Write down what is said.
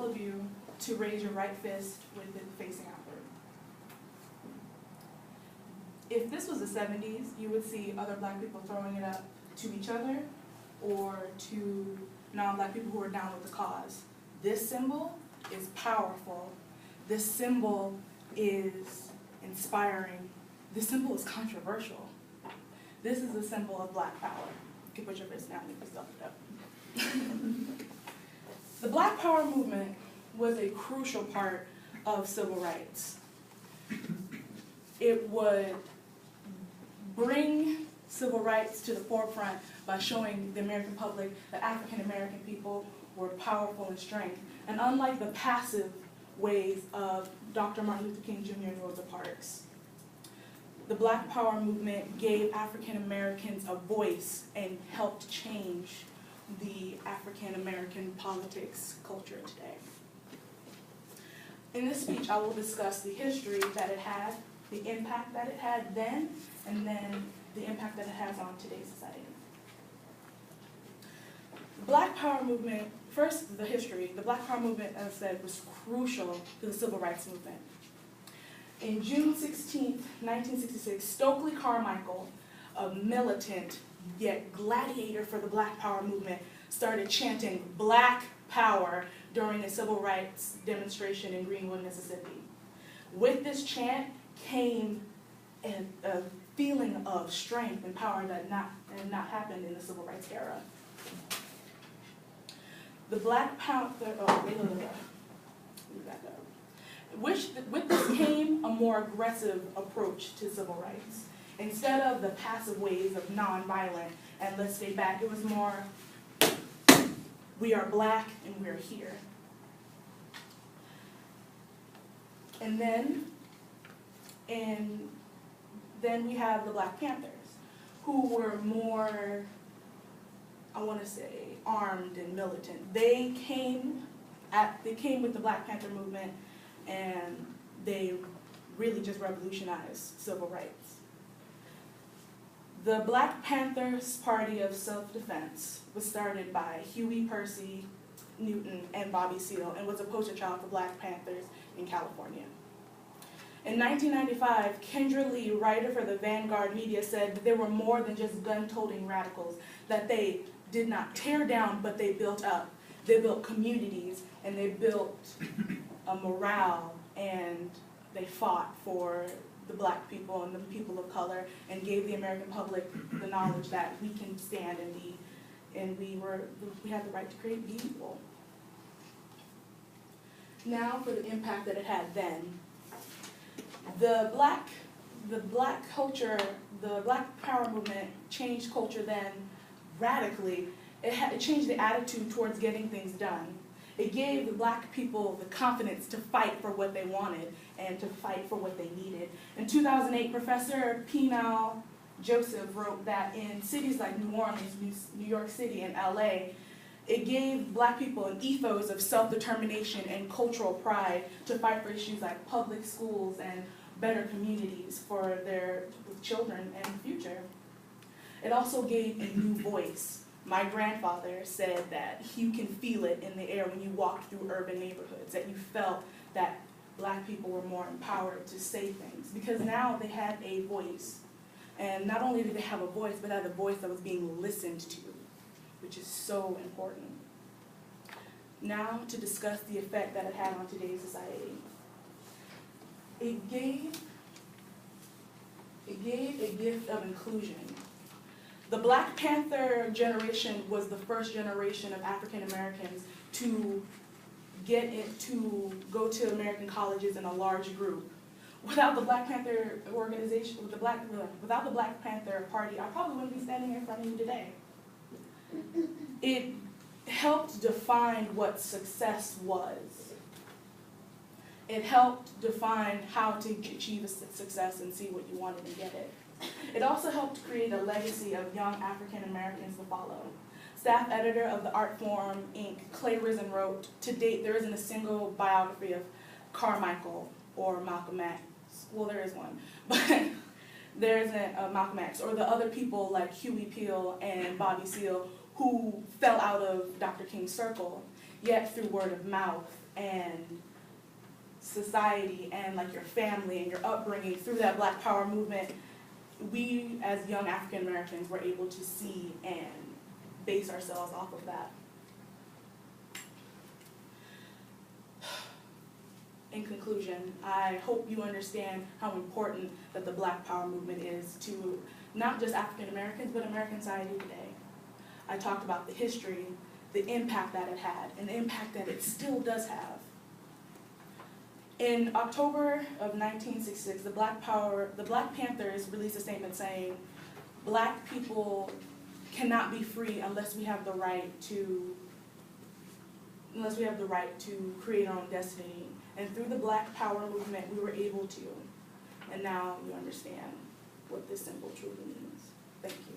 all of you to raise your right fist with it facing outward. If this was the 70s, you would see other black people throwing it up to each other or to non-black people who are down with the cause. This symbol is powerful. This symbol is inspiring. This symbol is controversial. This is a symbol of black power. You can put your fist down and you stuff it up. The Black Power movement was a crucial part of civil rights. It would bring civil rights to the forefront by showing the American public that African American people were powerful in strength. And unlike the passive ways of Dr. Martin Luther King Jr. and Rosa Parks, the Black Power movement gave African Americans a voice and helped change the African American politics culture today. In this speech, I will discuss the history that it had, the impact that it had then, and then the impact that it has on today's society. The Black Power movement, first the history. The Black Power movement, as I said, was crucial to the Civil Rights Movement. In June 16, 1966, Stokely Carmichael, a militant yet gladiator for the Black Power movement, started chanting Black Power during a civil rights demonstration in Greenwood, Mississippi. With this chant came a feeling of strength and power that had not happened in the civil rights era. The Black Panther, with this came a more aggressive approach to civil rights. Instead of the passive ways of nonviolent and let's stay back, it was more, we are black and we're here. And then we have the Black Panthers, who were more, I want to say, armed and militant. They came with the Black Panther movement, and they really just revolutionized civil rights. The Black Panthers Party of Self-Defense was started by Huey Percy Newton and Bobby Seale and was a poster child for Black Panthers in California. In 1995, Kendra Lee, writer for the Vanguard Media, said that there were more than just gun-toting radicals, that they did not tear down, but they built up. They built communities, and they built a morale, and they fought for the black people and the people of color, and gave the American public the knowledge that we can stand and we had the right to create, be equal. Now for the impact that it had then. The black culture, the Black Power movement changed culture then radically. It changed the attitude towards getting things done. It gave the black people the confidence to fight for what they wanted and to fight for what they needed. In 2008, Professor Pinal Joseph wrote that in cities like New Orleans, New York City, and LA, it gave black people an ethos of self-determination and cultural pride to fight for issues like public schools and better communities for their children and future. It also gave a new voice. My grandfather said that you can feel it in the air when you walked through urban neighborhoods, that you felt that black people were more empowered to say things, because now they had a voice. And not only did they have a voice, but had a voice that was being listened to, which is so important. Now to discuss the effect that it had on today's society. It gave a gift of inclusion. The Black Panther generation was the first generation of African Americans to go to American colleges in a large group. Without the Black Panther organization, without the Black Panther Party, I probably wouldn't be standing here in front of you today. It helped define what success was. It helped define how to achieve a success and see what you wanted and get it. It also helped create a legacy of young African Americans to follow. Staff editor of the Art Forum, Inc., Clay Risen wrote, to date there isn't a single biography of Carmichael or Malcolm X. Well, there is one, but there isn't a Malcolm X or the other people like Huey Peel and Bobby Seale who fell out of Dr. King's circle. Yet through word of mouth and society and like your family and your upbringing, through that Black Power movement, we as young African Americans were able to see and base ourselves off of that. In conclusion, I hope you understand how important that the Black Power movement is to not just African Americans, but American society today. I talked about the history, the impact that it had, and the impact that it still does have. In October of 1966, the Black Panthers released a statement saying, Black people cannot be free unless we have the right to create our own destiny. And through the Black Power movement, we were able to. And now you understand what this symbol truly means. Thank you.